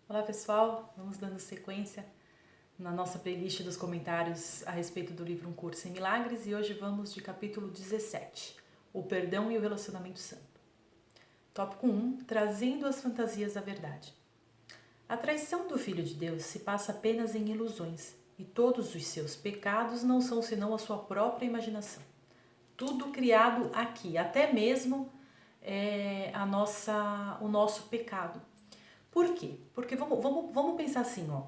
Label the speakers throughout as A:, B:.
A: Olá pessoal, vamos dando sequência na nossa playlist dos comentários a respeito do livro Um Curso em Milagres e hoje vamos de capítulo 17, O Perdão e o Relacionamento Santo. Tópico 1, Trazendo as Fantasias da Verdade. A traição do Filho de Deus se passa apenas em ilusões e todos os seus pecados não são senão a sua própria imaginação. Tudo criado aqui, até mesmo o nosso pecado. Por quê? Porque vamos pensar assim, ó.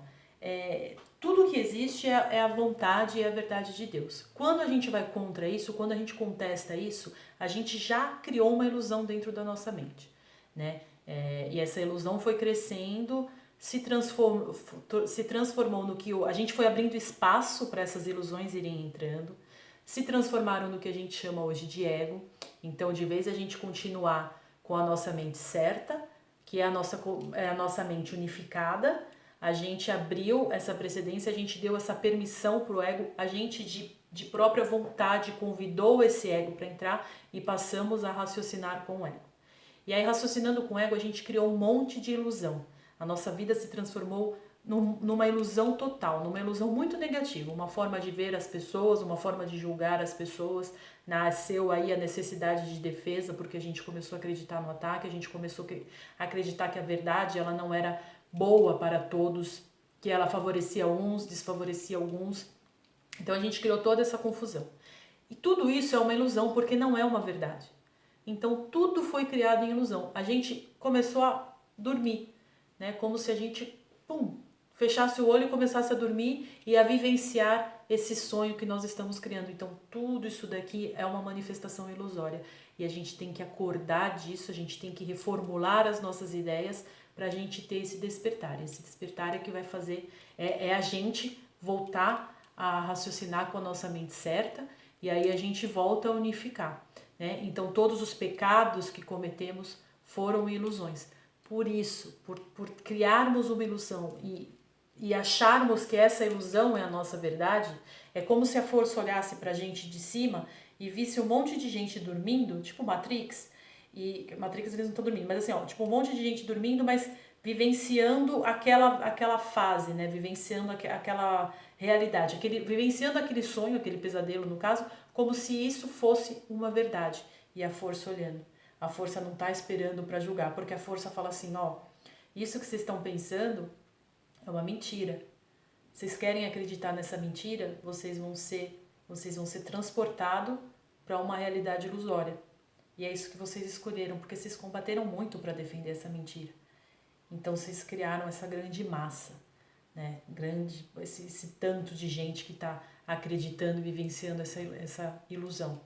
A: Tudo que existe é a vontade e a verdade de Deus. Quando a gente vai contra isso, quando a gente contesta isso, a gente já criou uma ilusão dentro da nossa mente, né? E essa ilusão foi crescendo, se transformou no que a gente foi abrindo espaço para essas ilusões irem entrando, se transformaram no que a gente chama hoje de ego. Então, de vez a gente continuar com a nossa mente certa, que é a nossa mente unificada, a gente abriu essa precedência, a gente deu essa permissão para o ego, a gente de própria vontade convidou esse ego para entrar e passamos a raciocinar com o ego. E aí, raciocinando com o ego, a gente criou um monte de ilusão. A nossa vida se transformou numa ilusão total, numa ilusão muito negativa, uma forma de ver as pessoas, uma forma de julgar as pessoas. Nasceu aí a necessidade de defesa, porque a gente começou a acreditar no ataque, a gente começou a acreditar que a verdade ela não era boa para todos, que ela favorecia uns, desfavorecia alguns. Então a gente criou toda essa confusão. E tudo isso é uma ilusão, porque não é uma verdade. Então tudo foi criado em ilusão. A gente começou a dormir, né? Como se a gente, fechasse o olho e começasse a dormir e a vivenciar esse sonho que nós estamos criando. Então tudo isso daqui é uma manifestação ilusória. E a gente tem que acordar disso, a gente tem que reformular as nossas ideias para a gente ter esse despertar. Esse despertar é que vai fazer, a gente voltar a raciocinar com a nossa mente certa e aí a gente volta a unificar. Né? Então todos os pecados que cometemos foram ilusões. Por isso, por criarmos uma ilusão e acharmos que essa ilusão é a nossa verdade, é como se a força olhasse pra gente de cima e visse um monte de gente dormindo, tipo Matrix, e Matrix eles não estão dormindo, mas assim, ó, tipo um monte de gente dormindo, mas vivenciando aquela fase, né? Vivenciando aquela realidade, vivenciando aquele sonho, aquele pesadelo no caso, como se isso fosse uma verdade. E a força olhando. A força não está esperando para julgar, porque a força fala assim, ó, isso que vocês estão pensando é uma mentira. Vocês querem acreditar nessa mentira, vocês vão ser transportados para uma realidade ilusória. E é isso que vocês escolheram, porque vocês combateram muito para defender essa mentira. Então vocês criaram essa grande massa, né? Esse tanto de gente que está acreditando e vivenciando essa ilusão.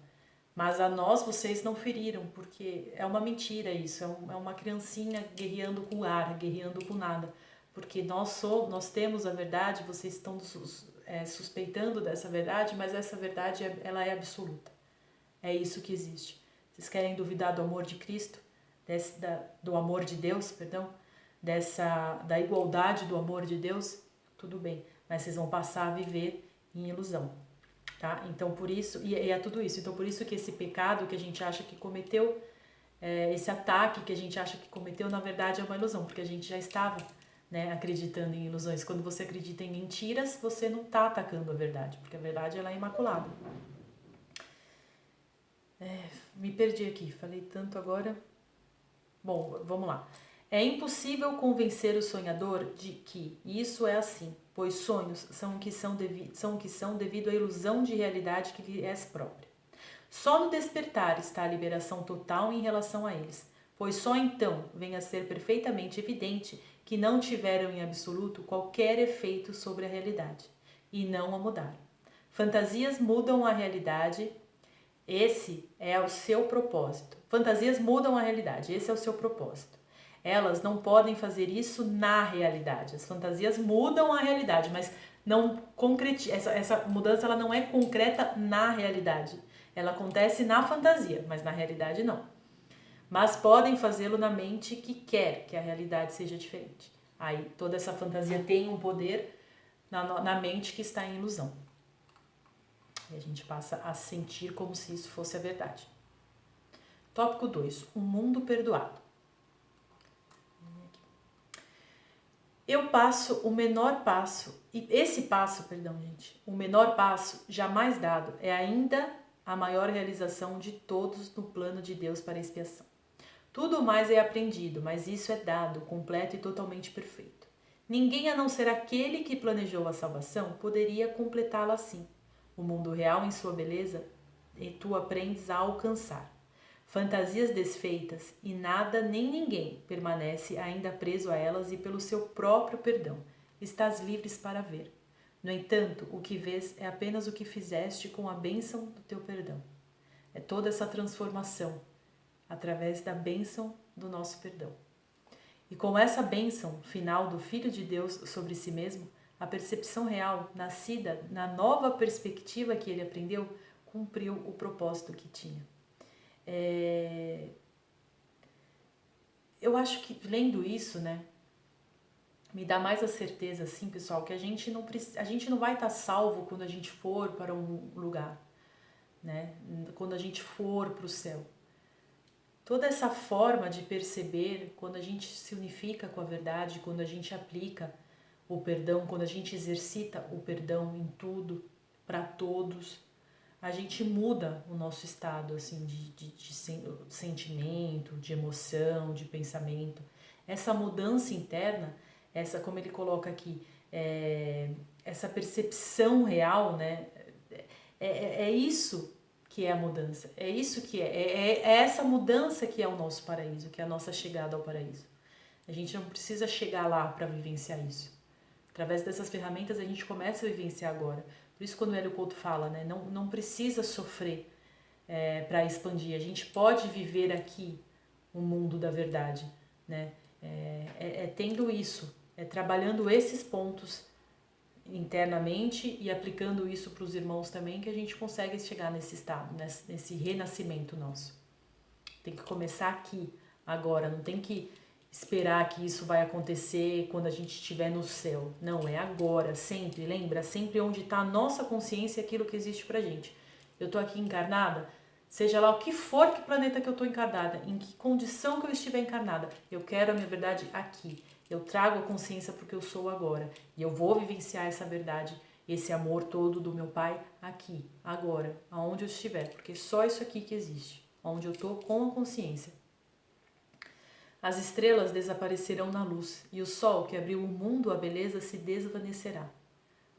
A: Mas a nós vocês não feriram, porque é uma mentira isso, é uma criancinha guerreando com o ar, guerreando com nada. Porque nós temos a verdade, vocês estão suspeitando dessa verdade, mas essa verdade ela é absoluta. É isso que existe. Vocês querem duvidar do amor de Cristo, do amor de Deus, perdão, da igualdade do amor de Deus? Tudo bem, mas vocês vão passar a viver em ilusão. Tá? Então por isso, e é tudo isso, então por isso que esse pecado que a gente acha que cometeu, esse ataque que a gente acha que cometeu, na verdade é uma ilusão, porque a gente já estava, né, acreditando em ilusões. Quando você acredita em mentiras, você não está atacando a verdade, porque a verdade ela é imaculada. Me perdi aqui, falei tanto agora. Bom, vamos lá. É impossível convencer o sonhador de que isso é assim, pois sonhos são o que são devido à ilusão de realidade que lhe é própria. Só no despertar está a liberação total em relação a eles, pois só então vem a ser perfeitamente evidente que não tiveram em absoluto qualquer efeito sobre a realidade, e não a mudaram. Fantasias mudam a realidade, esse é o seu propósito. Fantasias mudam a realidade, esse é o seu propósito. Elas não podem fazer isso na realidade. As fantasias mudam a realidade, mas não essa mudança ela não é concreta na realidade. Ela acontece na fantasia, mas na realidade não. Mas podem fazê-lo na mente que quer que a realidade seja diferente. Aí toda essa fantasia tem um poder na mente que está em ilusão. E a gente passa a sentir como se isso fosse a verdade. Tópico 2. Um mundo perdoado. Eu passo o menor passo, e esse passo, perdão, gente, o menor passo jamais dado é ainda a maior realização de todos no plano de Deus para a expiação. Tudo mais é aprendido, mas isso é dado, completo e totalmente perfeito. Ninguém a não ser aquele que planejou a salvação poderia completá-la assim. O mundo real em sua beleza e tu aprendes a alcançar. Fantasias desfeitas e nada nem ninguém permanece ainda preso a elas e pelo seu próprio perdão estás livres para ver. No entanto, o que vês é apenas o que fizeste com a bênção do teu perdão. É toda essa transformação através da bênção do nosso perdão. E com essa bênção final do Filho de Deus sobre si mesmo, a percepção real, nascida na nova perspectiva que ele aprendeu, cumpriu o propósito que tinha. Eu acho que lendo isso, né, me dá mais a certeza, assim, pessoal, que a gente não vai estar salvo quando a gente for para um lugar, né, quando a gente for para o céu. Toda essa forma de perceber, quando a gente se unifica com a verdade, quando a gente aplica o perdão, quando a gente exercita o perdão em tudo, para todos, a gente muda o nosso estado assim de sentimento, de emoção, de pensamento. Essa mudança interna, essa, como ele coloca aqui, essa percepção real, né? É isso que é a mudança. É isso que é essa mudança que é o nosso paraíso, que é a nossa chegada ao paraíso. A gente não precisa chegar lá para vivenciar isso. Através dessas ferramentas a gente começa a vivenciar agora. Por isso quando o Hélio Couto fala, né, não precisa sofrer para expandir. A gente pode viver aqui o mundo da verdade, né? Tendo isso, trabalhando esses pontos internamente e aplicando isso para os irmãos também, que a gente consegue chegar nesse estado, nesse renascimento nosso. Tem que começar aqui, agora, não tem que esperar que isso vai acontecer quando a gente estiver no céu. Não, é agora, sempre, lembra? Sempre onde está a nossa consciência, aquilo que existe pra gente. Eu tô aqui encarnada, seja lá o que for, que planeta que eu tô encarnada, em que condição que eu estiver encarnada, eu quero a minha verdade aqui. Eu trago a consciência porque eu sou agora. E eu vou vivenciar essa verdade, esse amor todo do meu Pai aqui, agora, aonde eu estiver. Porque só isso aqui que existe, onde eu tô com a consciência. As estrelas desaparecerão na luz, e o sol que abriu o mundo à beleza se desvanecerá,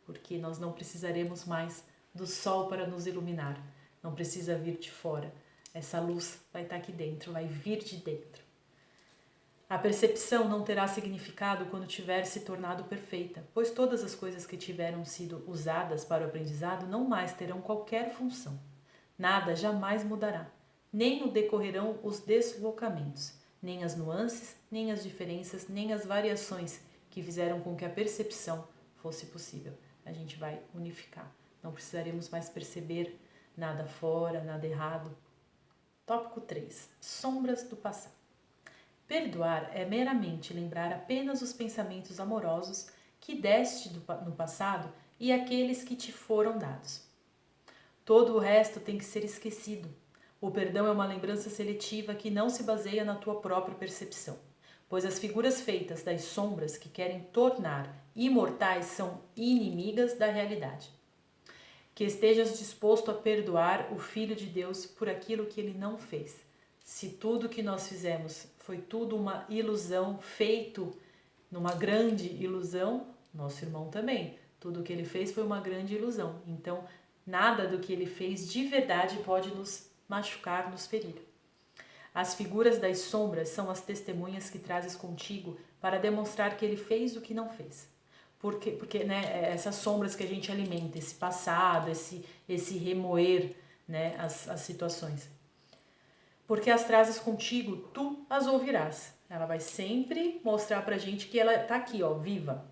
A: porque nós não precisaremos mais do sol para nos iluminar, não precisa vir de fora, essa luz vai estar aqui dentro, vai vir de dentro. A percepção não terá significado quando tiver se tornado perfeita, pois todas as coisas que tiveram sido usadas para o aprendizado não mais terão qualquer função. Nada jamais mudará, nem o decorrerão os deslocamentos, nem as nuances, nem as diferenças, nem as variações que fizeram com que a percepção fosse possível. A gente vai unificar. Não precisaremos mais perceber nada fora, nada errado. Tópico 3. Sombras do passado. Perdoar é meramente lembrar apenas os pensamentos amorosos que deste no passado e aqueles que te foram dados. Todo o resto tem que ser esquecido. O perdão é uma lembrança seletiva que não se baseia na tua própria percepção, pois as figuras feitas das sombras que querem tornar imortais são inimigas da realidade. Que estejas disposto a perdoar o Filho de Deus por aquilo que ele não fez. Se tudo que nós fizemos foi tudo uma ilusão, feito numa grande ilusão, nosso irmão também. Tudo que ele fez foi uma grande ilusão. Então, nada do que ele fez de verdade pode nos machucar, nos ferir. As figuras das sombras são as testemunhas que trazes contigo para demonstrar que ele fez o que não fez. Porque né, essas sombras que a gente alimenta, esse passado, esse remoer, né, as situações. Porque as trazes contigo, tu as ouvirás. Ela vai sempre mostrar pra gente que ela tá aqui, ó, viva.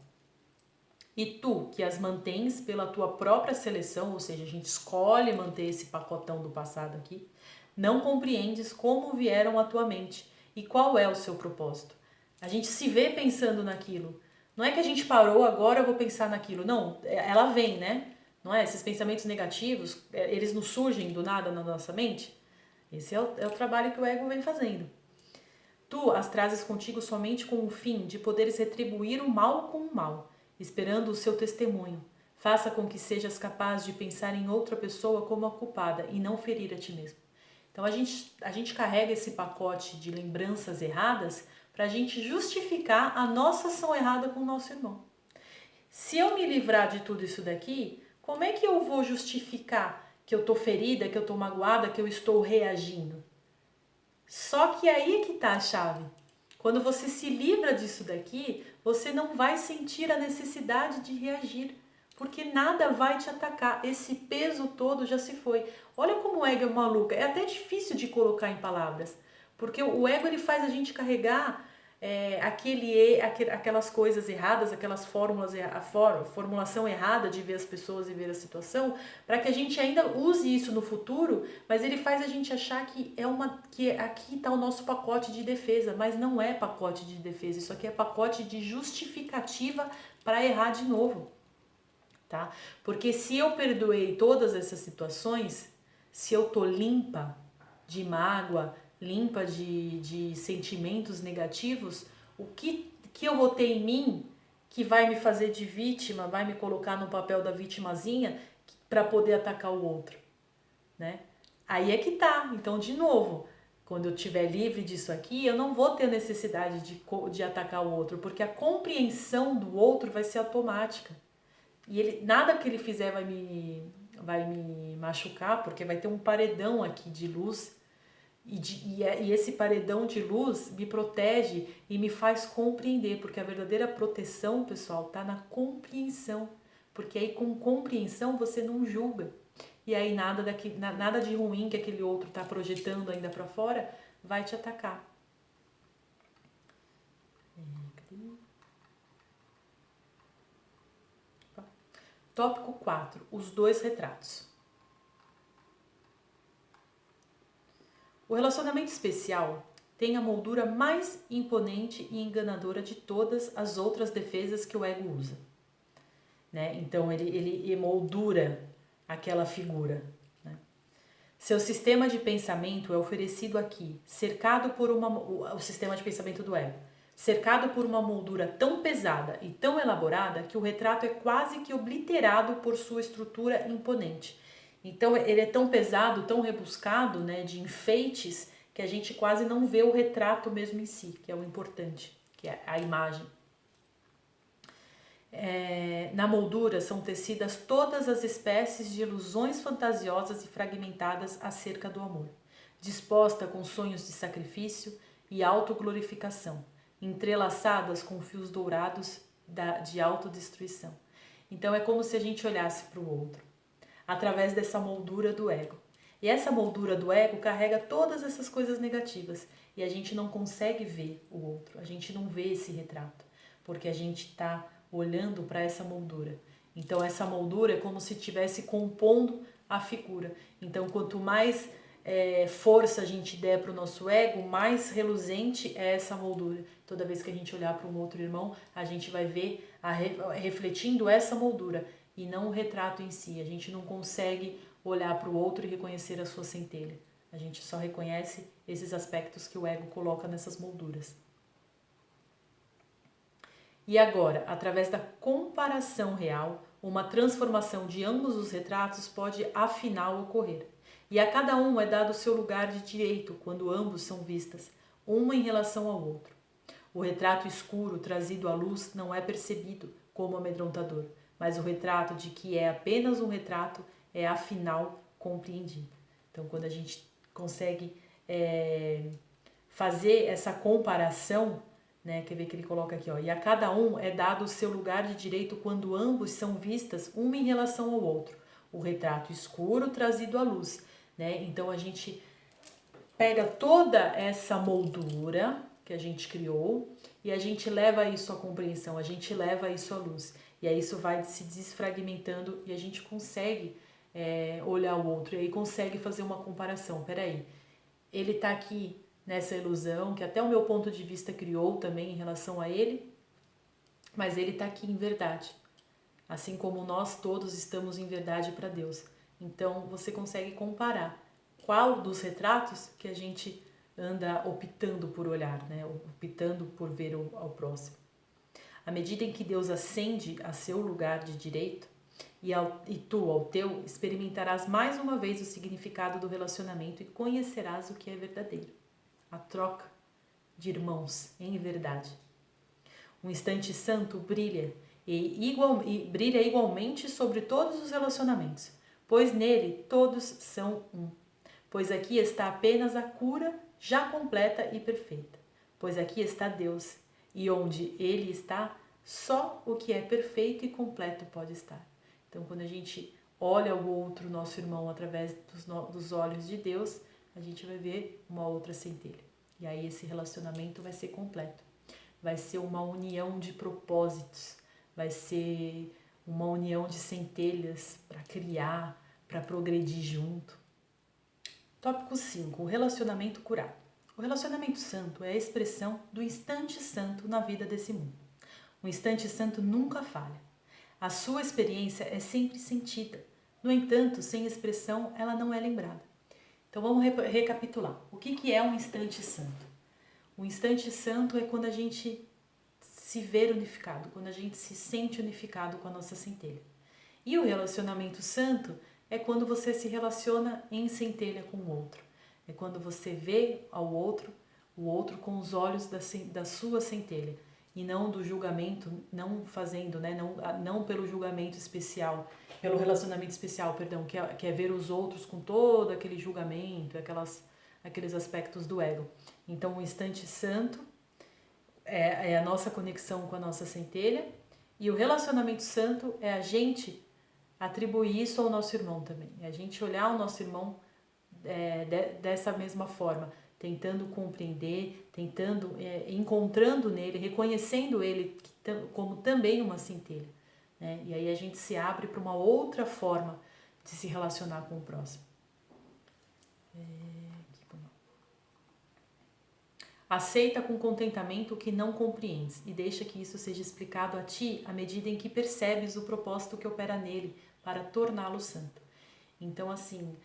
A: E tu, que as mantens pela tua própria seleção, ou seja, a gente escolhe manter esse pacotão do passado aqui, não compreendes como vieram à tua mente e qual é o seu propósito. A gente se vê pensando naquilo. Não é que a gente parou, agora eu vou pensar naquilo. Não, ela vem, né? Não é? Esses pensamentos negativos, eles não surgem do nada na nossa mente. Esse é o trabalho que o ego vem fazendo. Tu as trazes contigo somente com o fim de poderes retribuir o mal com o mal, esperando o seu testemunho. Faça com que sejas capaz de pensar em outra pessoa como a culpada e não ferir a ti mesmo. Então a gente carrega esse pacote de lembranças erradas para a gente justificar a nossa ação errada com o nosso irmão. Se eu me livrar de tudo isso daqui, como é que eu vou justificar que eu estou ferida, que eu estou magoada, que eu estou reagindo? Só que aí é que está a chave. Quando você se livra disso daqui, você não vai sentir a necessidade de reagir, porque nada vai te atacar. Esse peso todo já se foi. Olha como o ego é maluco. É até difícil de colocar em palavras, porque o ego ele faz a gente carregar aquelas coisas erradas, aquelas fórmulas, a formulação errada de ver as pessoas e ver a situação, para que a gente ainda use isso no futuro, mas ele faz a gente achar que aqui está o nosso pacote de defesa, mas não é pacote de defesa, isso aqui é pacote de justificativa para errar de novo, tá? Porque se eu perdoei todas essas situações, se eu tô limpa de mágoa, limpa de sentimentos negativos, o que eu vou ter em mim que vai me fazer de vítima, vai me colocar no papel da vitimazinha para poder atacar o outro, né? Aí é que tá. Então, de novo, quando eu estiver livre disso aqui, eu não vou ter necessidade de atacar o outro, porque a compreensão do outro vai ser automática. E nada que ele fizer vai me machucar, porque vai ter um paredão aqui de luz. E esse paredão de luz me protege e me faz compreender, porque a verdadeira proteção, pessoal, está na compreensão. Porque aí com compreensão você não julga. E aí nada de ruim que aquele outro está projetando ainda para fora vai te atacar. Tópico 4. Os dois retratos. O relacionamento especial tem a moldura mais imponente e enganadora de todas as outras defesas que o ego usa, né? Então ele emoldura aquela figura, né? Seu sistema de pensamento é oferecido aqui, cercado por o sistema de pensamento do ego, cercado por uma moldura tão pesada e tão elaborada que o retrato é quase que obliterado por sua estrutura imponente. Então ele é tão pesado, tão rebuscado, né, de enfeites, que a gente quase não vê o retrato mesmo em si, que é o importante, que é a imagem. Na moldura são tecidas todas as espécies de ilusões fantasiosas e fragmentadas acerca do amor, disposta com sonhos de sacrifício e autoglorificação, entrelaçadas com fios dourados de autodestruição. Então é como se a gente olhasse para o outro através dessa moldura do ego. E essa moldura do ego carrega todas essas coisas negativas e a gente não consegue ver o outro, a gente não vê esse retrato, porque a gente está olhando para essa moldura. Então essa moldura é como se estivesse compondo a figura. Então quanto mais força a gente der para o nosso ego, mais reluzente é essa moldura. Toda vez que a gente olhar para um outro irmão, a gente vai ver refletindo essa moldura e não o retrato em si. A gente não consegue olhar para o outro e reconhecer a sua centelha. A gente só reconhece esses aspectos que o ego coloca nessas molduras. E agora, através da comparação real, uma transformação de ambos os retratos pode afinal ocorrer. E a cada um é dado o seu lugar de direito quando ambos são vistas, uma em relação ao outro. O retrato escuro trazido à luz não é percebido como amedrontador, mas o retrato de que é apenas um retrato é afinal compreendido. Então, quando a gente consegue fazer essa comparação, né, quer ver que ele coloca aqui, ó, e a cada um é dado o seu lugar de direito quando ambos são vistas uma em relação ao outro. O retrato escuro trazido à luz, né? Então a gente pega toda essa moldura que a gente criou e a gente leva isso à compreensão, a gente leva isso à luz. E aí isso vai se desfragmentando e a gente consegue olhar o outro e aí consegue fazer uma comparação. Peraí, ele tá aqui nessa ilusão que até o meu ponto de vista criou também em relação a ele, mas ele tá aqui em verdade. Assim como nós todos estamos em verdade para Deus. Então você consegue comparar qual dos retratos que a gente anda optando por olhar, né? Optando por ver ao próximo. À medida em que Deus ascende a seu lugar de direito, e tu, ao teu, experimentarás mais uma vez o significado do relacionamento e conhecerás o que é verdadeiro. A troca de irmãos em verdade. Um instante santo brilha brilha igualmente sobre todos os relacionamentos, pois nele todos são um. Pois aqui está apenas a cura já completa e perfeita. Pois aqui está Deus, e onde Ele está, só o que é perfeito e completo pode estar. Então, quando a gente olha o outro, nosso irmão, através dos olhos de Deus, a gente vai ver uma outra centelha. E aí esse relacionamento vai ser completo. Vai ser uma união de propósitos, vai ser uma união de centelhas para criar, para progredir junto. Tópico 5. O relacionamento curado. O relacionamento santo é a expressão do instante santo na vida desse mundo. O instante santo nunca falha. A sua experiência é sempre sentida. No entanto, sem expressão, ela não é lembrada. Então vamos recapitular. O que é um instante santo? O instante santo é quando a gente se vê unificado, quando a gente se sente unificado com a nossa centelha. E o relacionamento santo é quando você se relaciona em centelha com o outro. É quando você vê o outro com os olhos da sua centelha. E não do julgamento, não fazendo, né? Não pelo julgamento especial, pelo relacionamento especial, perdão, que é ver os outros com todo aquele julgamento, aqueles aspectos do ego. Então, o instante santo é a nossa conexão com a nossa centelha, e o relacionamento santo é a gente atribuir isso ao nosso irmão também. É a gente olhar o nosso irmão dessa mesma forma, tentando compreender, encontrando nele, reconhecendo ele como também uma centelha. Né? E aí a gente se abre para uma outra forma de se relacionar com o próximo. Aceita com contentamento o que não compreendes e deixa que isso seja explicado a ti à medida em que percebes o propósito que opera nele para torná-lo santo. Então, assim,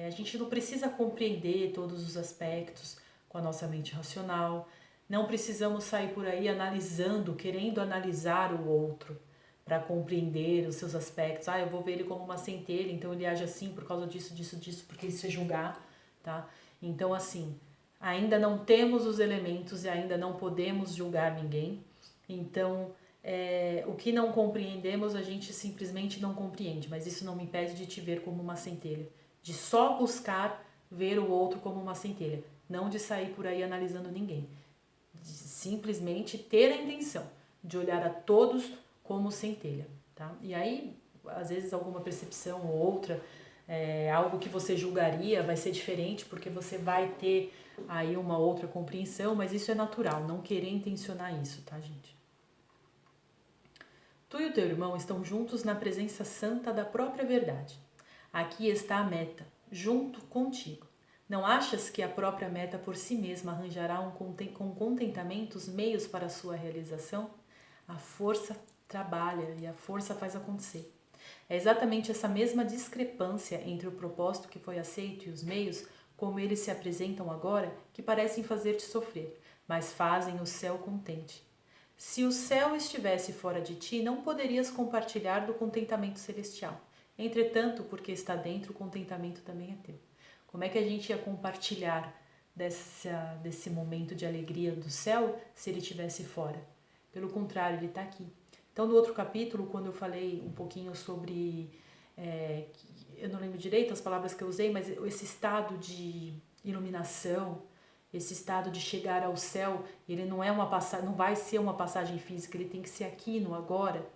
A: a gente não precisa compreender todos os aspectos com a nossa mente racional, não precisamos sair por aí analisando, querendo analisar o outro para compreender os seus aspectos. Eu vou ver ele como uma centelha, então ele age assim por causa disso, porque isso é julgar, tá? Então, assim, ainda não temos os elementos e ainda não podemos julgar ninguém. Então, o que não compreendemos, a gente simplesmente não compreende. Mas isso não me impede de te ver como uma centelha. De só buscar ver o outro como uma centelha. Não de sair por aí analisando ninguém. De simplesmente ter a intenção de olhar a todos como centelha. Tá? E aí, às vezes, alguma percepção ou outra, algo que você julgaria vai ser diferente, porque você vai ter aí uma outra compreensão, mas isso é natural, não querer intencionar isso, tá, gente? Tu e o teu irmão estão juntos na presença santa da própria verdade. Aqui está a meta, junto contigo. Não achas que a própria meta por si mesma arranjará com contentamento os meios para a sua realização? A força trabalha e a força faz acontecer. É exatamente essa mesma discrepância entre o propósito que foi aceito e os meios, como eles se apresentam agora, que parecem fazer-te sofrer, mas fazem o céu contente. Se o céu estivesse fora de ti, não poderias compartilhar do contentamento celestial. Entretanto, porque está dentro, o contentamento também é teu. Como é que a gente ia compartilhar desse momento de alegria do céu se ele estivesse fora? Pelo contrário, ele está aqui. Então, no outro capítulo, quando eu falei um pouquinho sobre... eu não lembro direito as palavras que eu usei, mas esse estado de iluminação, esse estado de chegar ao céu, ele não é não vai ser uma passagem física, ele tem que ser aqui no agora.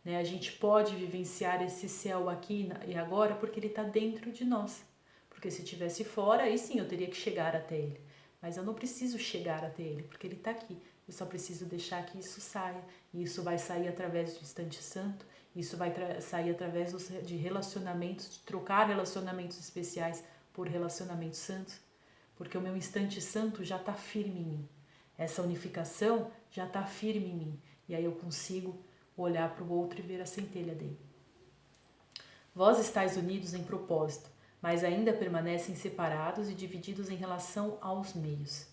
A: Né? A gente pode vivenciar esse céu aqui e agora porque ele está dentro de nós. Porque se estivesse fora, aí sim eu teria que chegar até ele. Mas eu não preciso chegar até ele, porque ele está aqui. Eu só preciso deixar que isso saia. E isso vai sair através do instante santo. Isso vai sair através de relacionamentos, de trocar relacionamentos especiais por relacionamentos santos. Porque o meu instante santo já está firme em mim. Essa unificação já está firme em mim. E aí eu consigo olhar para o outro e ver a centelha dele. Vós estáis unidos em propósito, mas ainda permanecem separados e divididos em relação aos meios.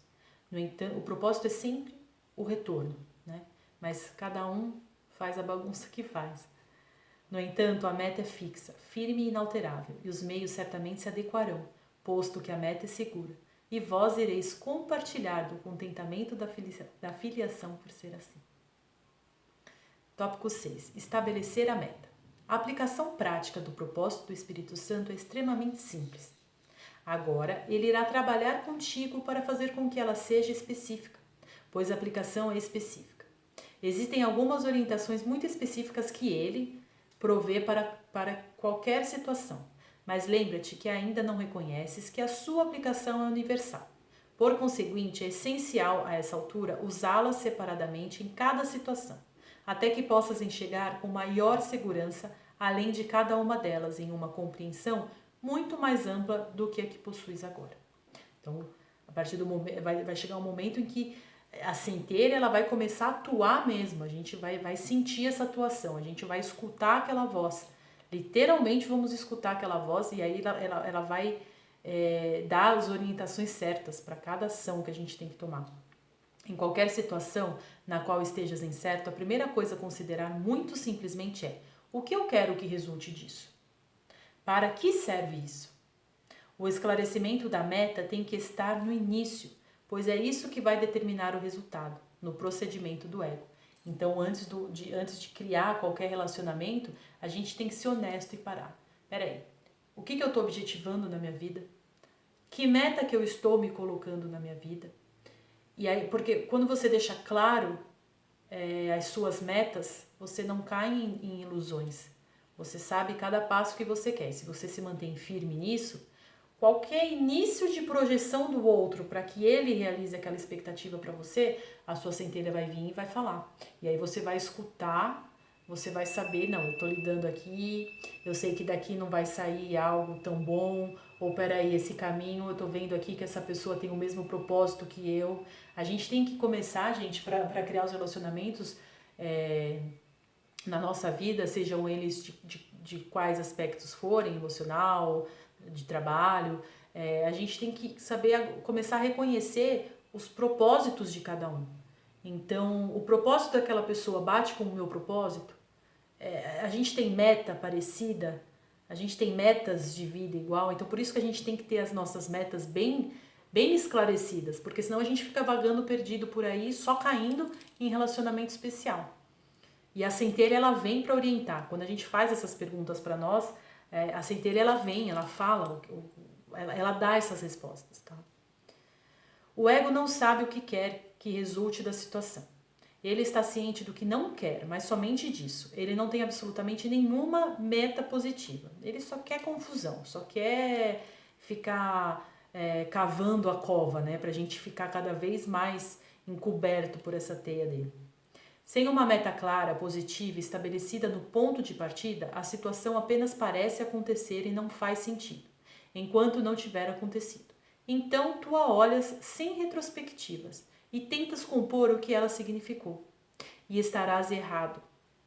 A: No entanto, o propósito é sempre o retorno, né? Mas cada um faz a bagunça que faz. No entanto, a meta é fixa, firme e inalterável, e os meios certamente se adequarão, posto que a meta é segura, e vós ireis compartilhar do contentamento da filiação por ser assim. Tópico 6. Estabelecer a meta. A aplicação prática do propósito do Espírito Santo é extremamente simples. Agora, ele irá trabalhar contigo para fazer com que ela seja específica, pois a aplicação é específica. Existem algumas orientações muito específicas que ele provê para qualquer situação, mas lembra-te que ainda não reconheces que a sua aplicação é universal. Por conseguinte, é essencial a essa altura usá-la separadamente em cada situação, até que possas enxergar com maior segurança além de cada uma delas em uma compreensão muito mais ampla do que a que possuis agora. Então, a partir do momento, vai chegar um momento em que a centelha ela vai começar a atuar mesmo, a gente vai sentir essa atuação, a gente vai escutar aquela voz, literalmente vamos escutar aquela voz e aí ela vai dar as orientações certas para cada ação que a gente tem que tomar. Em qualquer situação na qual estejas incerto, a primeira coisa a considerar muito simplesmente é: o que eu quero que resulte disso? Para que serve isso? O esclarecimento da meta tem que estar no início, pois é isso que vai determinar o resultado, no procedimento do ego. Então, antes de criar qualquer relacionamento, a gente tem que ser honesto e parar. Peraí, o que eu estou objetivando na minha vida? Que meta que eu estou me colocando na minha vida? E aí, porque quando você deixa claro as suas metas, você não cai em ilusões. Você sabe cada passo que você quer. Se você se mantém firme nisso, qualquer início de projeção do outro para que ele realize aquela expectativa para você, a sua centelha vai vir e vai falar. E aí você vai escutar, você vai saber, não, eu tô lidando aqui, eu sei que daqui não vai sair algo tão bom, ou peraí, esse caminho, eu tô vendo aqui que essa pessoa tem o mesmo propósito que eu. A gente tem que começar, gente, para criar os relacionamentos na nossa vida, sejam eles de quais aspectos forem, emocional, de trabalho, a gente tem que saber começar a reconhecer os propósitos de cada um. Então, o propósito daquela pessoa bate com o meu propósito? A gente tem meta parecida? A gente tem metas de vida igual? Então, por isso que a gente tem que ter as nossas metas bem esclarecidas, porque senão a gente fica vagando perdido por aí, só caindo em relacionamento especial. E a centelha, ela vem para orientar. Quando a gente faz essas perguntas para nós, a centelha, ela vem, ela fala, ela dá essas respostas. Tá? O ego não sabe o que quer que resulte da situação. Ele está ciente do que não quer, mas somente disso. Ele não tem absolutamente nenhuma meta positiva. Ele só quer confusão, só quer ficar cavando a cova, né? Pra gente ficar cada vez mais encoberto por essa teia dele. Sem uma meta clara, positiva, estabelecida no ponto de partida, a situação apenas parece acontecer e não faz sentido, enquanto não tiver acontecido. Então, tu a olhas sem retrospectivas e tentas compor o que ela significou. E estarás errado.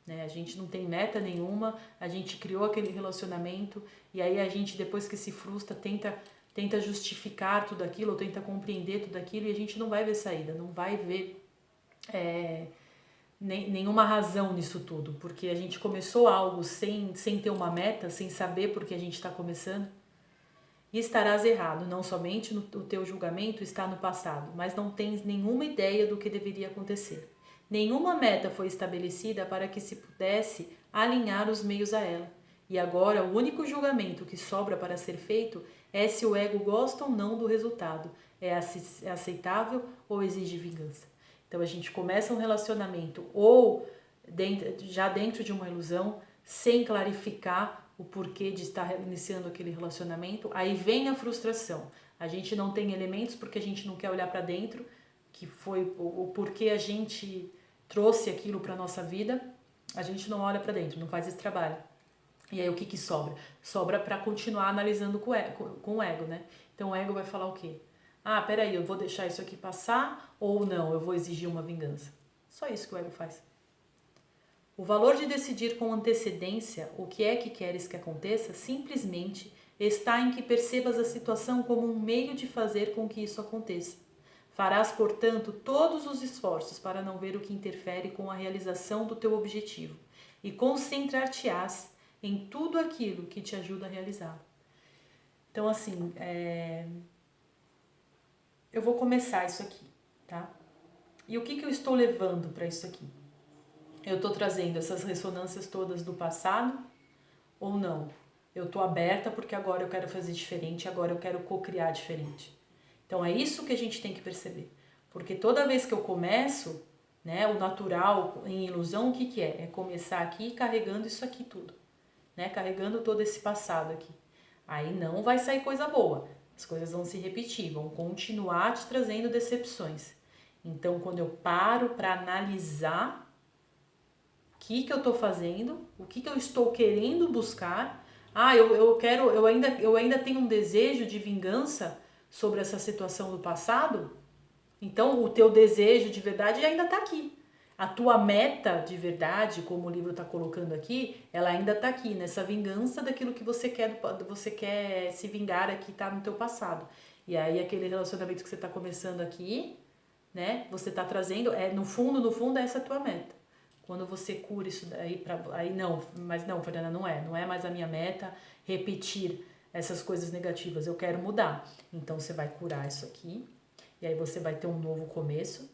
A: Né? A gente não tem meta nenhuma, a gente criou aquele relacionamento e aí a gente, depois que se frustra, tenta justificar tudo aquilo, ou tenta compreender tudo aquilo e a gente não vai ver saída, não vai ver nenhuma razão nisso tudo, porque a gente começou algo sem ter uma meta, sem saber por que a gente está começando. E estarás errado, não somente o teu julgamento está no passado, mas não tens nenhuma ideia do que deveria acontecer. Nenhuma meta foi estabelecida para que se pudesse alinhar os meios a ela. E agora o único julgamento que sobra para ser feito é se o ego gosta ou não do resultado, é aceitável ou exige vingança. Então a gente começa um relacionamento ou já dentro de uma ilusão, sem clarificar o porquê de estar iniciando aquele relacionamento, aí vem a frustração. A gente não tem elementos porque a gente não quer olhar para dentro, que foi o porquê a gente trouxe aquilo para nossa vida, a gente não olha para dentro, não faz esse trabalho. E aí o que sobra? Sobra para continuar analisando com o ego, né? Então o ego vai falar o quê? Ah, peraí, eu vou deixar isso aqui passar ou não, eu vou exigir uma vingança. Só isso que o ego faz. O valor de decidir com antecedência o que é que queres que aconteça simplesmente está em que percebas a situação como um meio de fazer com que isso aconteça. Farás, portanto, todos os esforços para não ver o que interfere com a realização do teu objetivo e concentrar-te-ás em tudo aquilo que te ajuda a realizá-lo. Então, assim, eu vou começar isso aqui, tá? E o que eu estou levando para isso aqui? Eu estou trazendo essas ressonâncias todas do passado ou não? Eu estou aberta porque agora eu quero fazer diferente, agora eu quero co-criar diferente. Então é isso que a gente tem que perceber. Porque toda vez que eu começo, né, o natural em ilusão, o que que é? É começar aqui carregando isso aqui tudo, né? Carregando todo esse passado aqui. Aí não vai sair coisa boa. As coisas vão se repetir, vão continuar te trazendo decepções. Então, quando eu paro para analisar o que eu estou fazendo, o que eu estou querendo buscar, eu ainda tenho um desejo de vingança sobre essa situação do passado, então o teu desejo de verdade ainda está aqui. A tua meta de verdade, como o livro está colocando aqui, ela ainda está aqui, nessa vingança daquilo que você quer se vingar aqui, tá no teu passado. E aí aquele relacionamento que você está começando aqui, né? Você está trazendo, no fundo, essa é a tua meta. Quando você cura isso daí, mas não, Fernanda, não é mais a minha meta repetir essas coisas negativas, eu quero mudar. Então você vai curar isso aqui, e aí você vai ter um novo começo,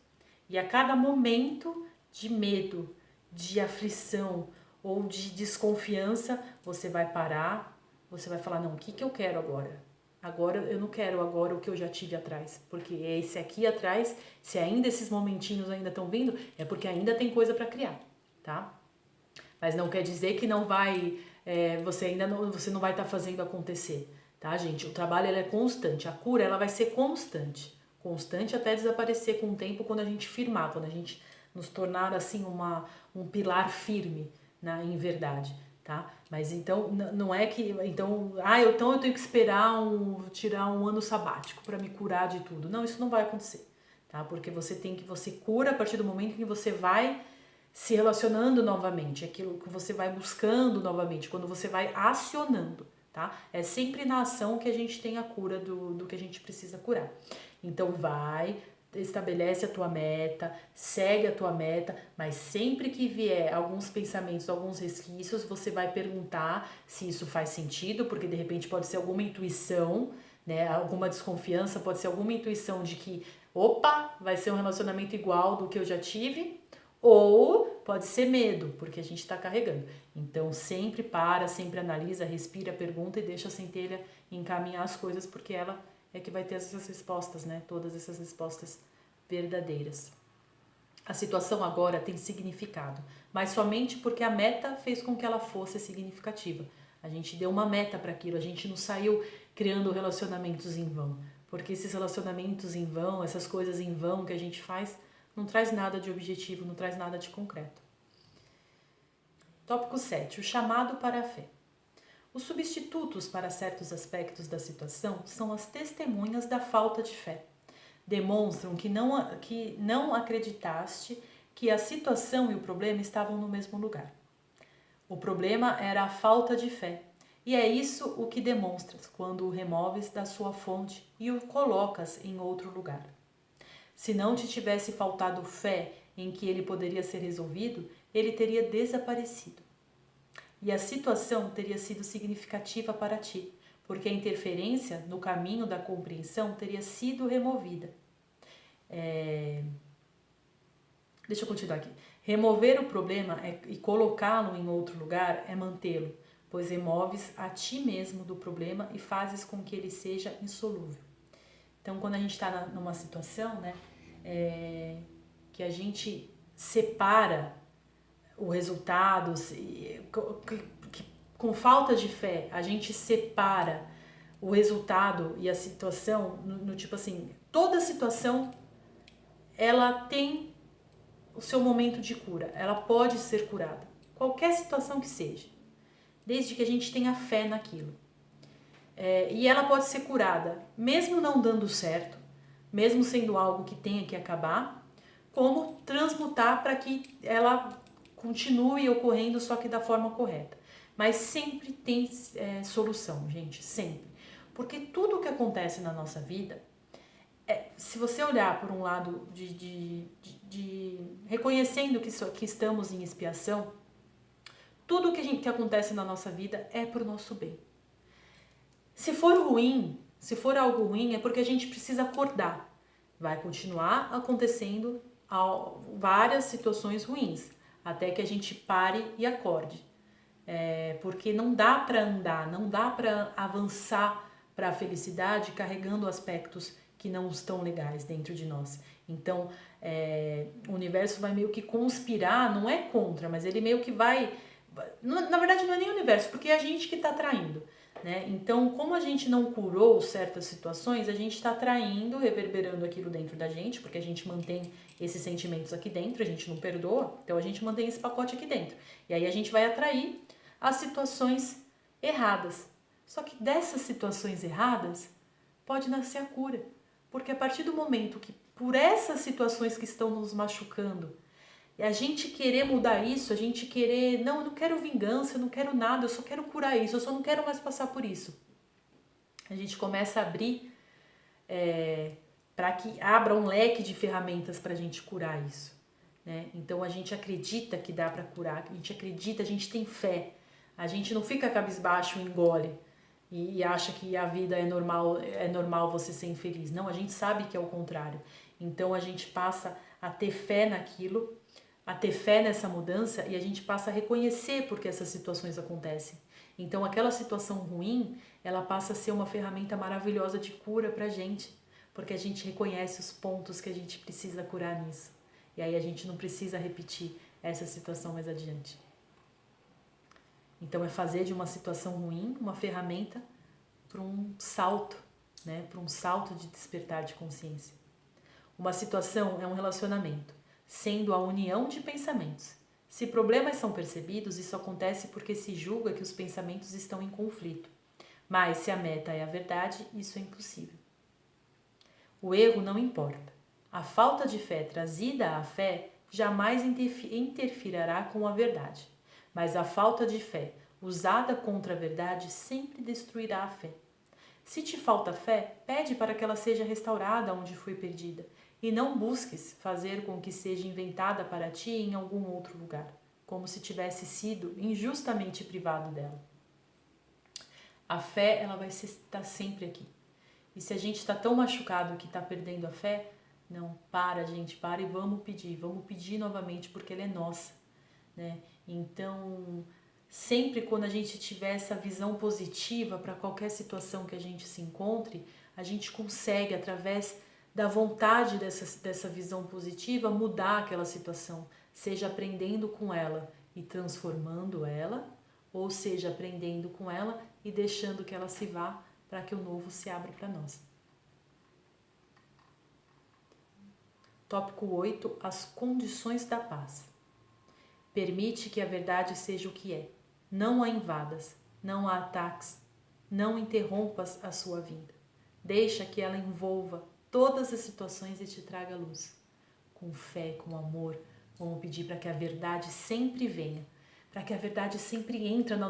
A: e a cada momento de medo, de aflição ou de desconfiança, você vai parar, você vai falar, não, o que eu quero agora? Agora eu não quero agora o que eu já tive atrás, porque esse aqui atrás, se ainda esses momentinhos ainda estão vindo, é porque ainda tem coisa para criar, tá? Mas não quer dizer que não vai, você não vai estar fazendo acontecer, tá, gente? O trabalho ele é constante, a cura ela vai ser constante até desaparecer com o tempo, quando a gente firmar, quando a gente nos tornar assim um pilar firme, né, em verdade. Tá? Mas então não é que então eu tenho que esperar tirar um ano sabático para me curar de tudo. Não, isso não vai acontecer, tá? Porque você cura a partir do momento em que você vai se relacionando novamente, aquilo que você vai buscando novamente, quando você vai acionando, tá? É sempre na ação que a gente tem a cura do que a gente precisa curar. Então estabelece a tua meta, segue a tua meta, mas sempre que vier alguns pensamentos, alguns resquícios, você vai perguntar se isso faz sentido, porque de repente pode ser alguma intuição, né? Alguma desconfiança, pode ser alguma intuição de que, opa, vai ser um relacionamento igual do que eu já tive, ou pode ser medo, porque a gente está carregando. Então sempre sempre analisa, respira, pergunta e deixa a centelha encaminhar as coisas, porque ela é que vai ter essas respostas, né? Todas essas respostas verdadeiras. A situação agora tem significado, mas somente porque a meta fez com que ela fosse significativa. A gente deu uma meta para aquilo, a gente não saiu criando relacionamentos em vão, porque esses relacionamentos em vão, essas coisas em vão que a gente faz, não traz nada de objetivo, não traz nada de concreto. Tópico 7. O chamado para a fé. Os substitutos para certos aspectos da situação são as testemunhas da falta de fé. Demonstram que não acreditaste que a situação e o problema estavam no mesmo lugar. O problema era a falta de fé. E é isso o que demonstras quando o removes da sua fonte e o colocas em outro lugar. Se não te tivesse faltado fé em que ele poderia ser resolvido, ele teria desaparecido. E a situação teria sido significativa para ti, porque a interferência no caminho da compreensão teria sido removida. Deixa eu continuar aqui. Remover o problema e colocá-lo em outro lugar é mantê-lo, pois removes a ti mesmo do problema e fazes com que ele seja insolúvel. Então, quando a gente está numa situação, né, que a gente separa o resultado, com falta de fé, a gente separa o resultado e a situação no tipo assim, toda situação ela tem o seu momento de cura, ela pode ser curada, qualquer situação que seja, desde que a gente tenha fé naquilo. E ela pode ser curada, mesmo não dando certo, mesmo sendo algo que tenha que acabar, como transmutar para que ela continue ocorrendo, só que da forma correta. Mas sempre tem solução, gente, sempre. Porque tudo que acontece na nossa vida, se você olhar por um lado de reconhecendo que estamos em expiação, tudo que acontece na nossa vida é pro nosso bem. Se for ruim, se for algo ruim, é porque a gente precisa acordar. Vai continuar acontecendo várias situações ruins, até que a gente pare e acorde. Porque não dá para andar, não dá para avançar para a felicidade carregando aspectos que não estão legais dentro de nós. Então, o universo vai meio que conspirar, não é contra, mas ele meio que vai... Na verdade, não é nem o universo, porque é a gente que está atraindo. Né? Então, como a gente não curou certas situações, a gente está atraindo, reverberando aquilo dentro da gente, porque a gente mantém esses sentimentos aqui dentro, a gente não perdoa, então a gente mantém esse pacote aqui dentro. E aí a gente vai atrair as situações erradas. Só que dessas situações erradas pode nascer a cura. Porque a partir do momento que, por essas situações que estão nos machucando, a gente querer mudar isso, a gente querer, não, eu não quero vingança, eu não quero nada, eu só quero curar isso, eu só não quero mais passar por isso. A gente começa a abrir para que abra um leque de ferramentas para a gente curar isso. Né? Então a gente acredita que dá para curar, a gente acredita, a gente tem fé. A gente não fica cabisbaixo e engole e acha que a vida é normal você ser infeliz. Não, a gente sabe que é o contrário. Então a gente passa a ter fé naquilo, a ter fé nessa mudança e a gente passa a reconhecer porque essas situações acontecem. Então aquela situação ruim, ela passa a ser uma ferramenta maravilhosa de cura pra gente, porque a gente reconhece os pontos que a gente precisa curar nisso. E aí a gente não precisa repetir essa situação mais adiante. Então é fazer de uma situação ruim uma ferramenta para um salto, né? Para um salto de despertar de consciência. Uma situação é um relacionamento, sendo a união de pensamentos. Se problemas são percebidos, isso acontece porque se julga que os pensamentos estão em conflito. Mas se a meta é a verdade, isso é impossível. O erro não importa. A falta de fé trazida à fé jamais interferirá com a verdade. Mas a falta de fé usada contra a verdade sempre destruirá a fé. Se te falta fé, pede para que ela seja restaurada onde foi perdida, e não busques fazer com que seja inventada para ti em algum outro lugar, como se tivesse sido injustamente privado dela. A fé, ela vai estar sempre aqui. E se a gente está tão machucado que está perdendo a fé, não, gente, para e vamos pedir novamente, porque ela é nossa, né? Então, sempre quando a gente tiver essa visão positiva para qualquer situação que a gente se encontre, a gente consegue, através da vontade dessa visão positiva, mudar aquela situação, seja aprendendo com ela e transformando ela, ou seja, aprendendo com ela e deixando que ela se vá para que o novo se abra para nós. Tópico 8. As condições da paz. Permite que a verdade seja o que é. Não a invadas, não a ataques, não interrompas a sua vinda. Deixa que ela envolva todas as situações e te traga luz. Com fé, com amor, vamos pedir para que a verdade sempre venha, para que a verdade sempre entre na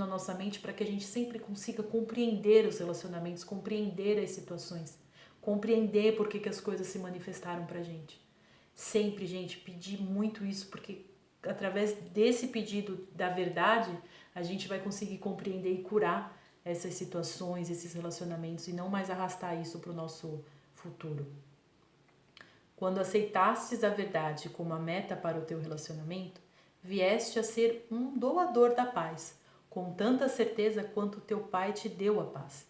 A: nossa mente, para que a gente sempre consiga compreender os relacionamentos, compreender as situações, compreender por que as coisas se manifestaram pra gente. Sempre, gente, pedir muito isso, porque através desse pedido da verdade, a gente vai conseguir compreender e curar essas situações, esses relacionamentos, e não mais arrastar isso para o nosso futuro. Quando aceitastes a verdade como a meta para o teu relacionamento, vieste a ser um doador da paz, com tanta certeza quanto teu pai te deu a paz.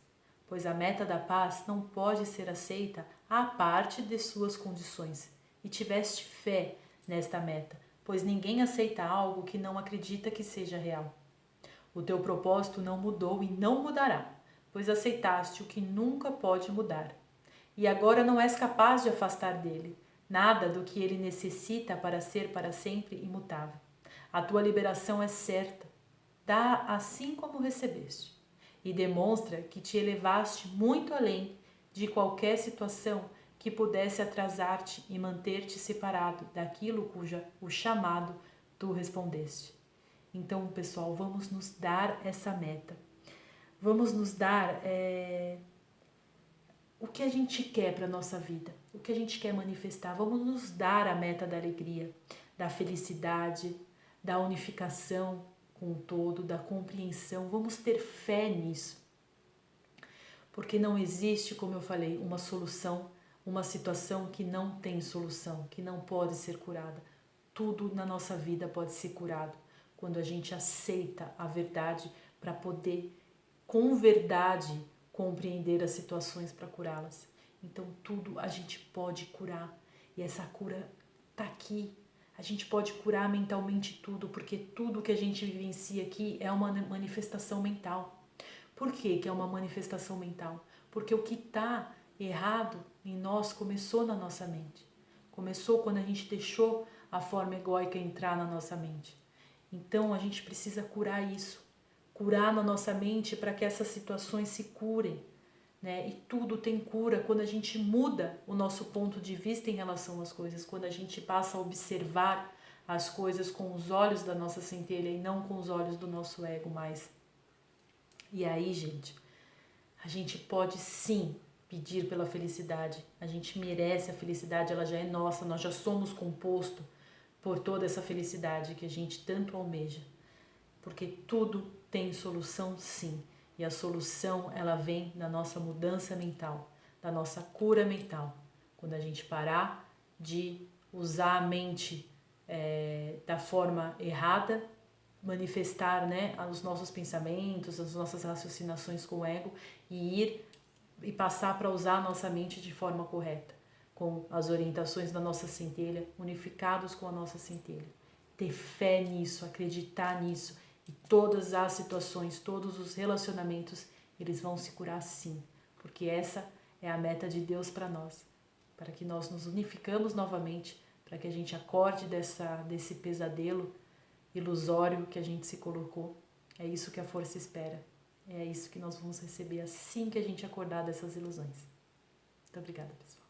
A: Pois a meta da paz não pode ser aceita à parte de suas condições, e tiveste fé nesta meta, pois ninguém aceita algo que não acredita que seja real. O teu propósito não mudou e não mudará, pois aceitaste o que nunca pode mudar. E agora não és capaz de afastar dele nada do que ele necessita para ser para sempre imutável. A tua liberação é certa. Dá assim como recebeste. E demonstra que te elevaste muito além de qualquer situação que pudesse atrasar-te e manter-te separado daquilo cuja o chamado tu respondeste. Então, pessoal, vamos nos dar essa meta. Vamos nos dar o que a gente quer para a nossa vida, o que a gente quer manifestar. Vamos nos dar a meta da alegria, da felicidade, da unificação com o todo, da compreensão. Vamos ter fé nisso. Porque não existe, como eu falei, uma solução, uma situação que não tem solução, que não pode ser curada. Tudo na nossa vida pode ser curado quando a gente aceita a verdade para poder, com verdade, compreender as situações para curá-las. Então tudo a gente pode curar e essa cura está aqui. A gente pode curar mentalmente tudo, porque tudo que a gente vivencia aqui é uma manifestação mental. Por que é uma manifestação mental? Porque o que está errado em nós começou na nossa mente. Começou quando a gente deixou a forma egóica entrar na nossa mente. Então a gente precisa curar isso. Curar na nossa mente para que essas situações se curem. Né? E tudo tem cura quando a gente muda o nosso ponto de vista em relação às coisas. Quando a gente passa a observar as coisas com os olhos da nossa centelha e não com os olhos do nosso ego mais. E aí, gente, a gente pode sim pedir pela felicidade. A gente merece a felicidade, ela já é nossa, nós já somos composto por toda essa felicidade que a gente tanto almeja. Porque tudo tem solução sim. E a solução, ela vem da nossa mudança mental, da nossa cura mental. Quando a gente parar de usar a mente da forma errada, manifestar, né, os nossos pensamentos, as nossas raciocinações com o ego e passar para usar a nossa mente de forma correta, com as orientações da nossa centelha, unificados com a nossa centelha. Ter fé nisso, acreditar nisso, e todas as situações, todos os relacionamentos, eles vão se curar sim, porque essa é a meta de Deus para nós, para que nós nos unificamos novamente, para que a gente acorde desse pesadelo ilusório que a gente se colocou. É isso que a força espera. É isso que nós vamos receber assim que a gente acordar dessas ilusões. Muito obrigada, pessoal.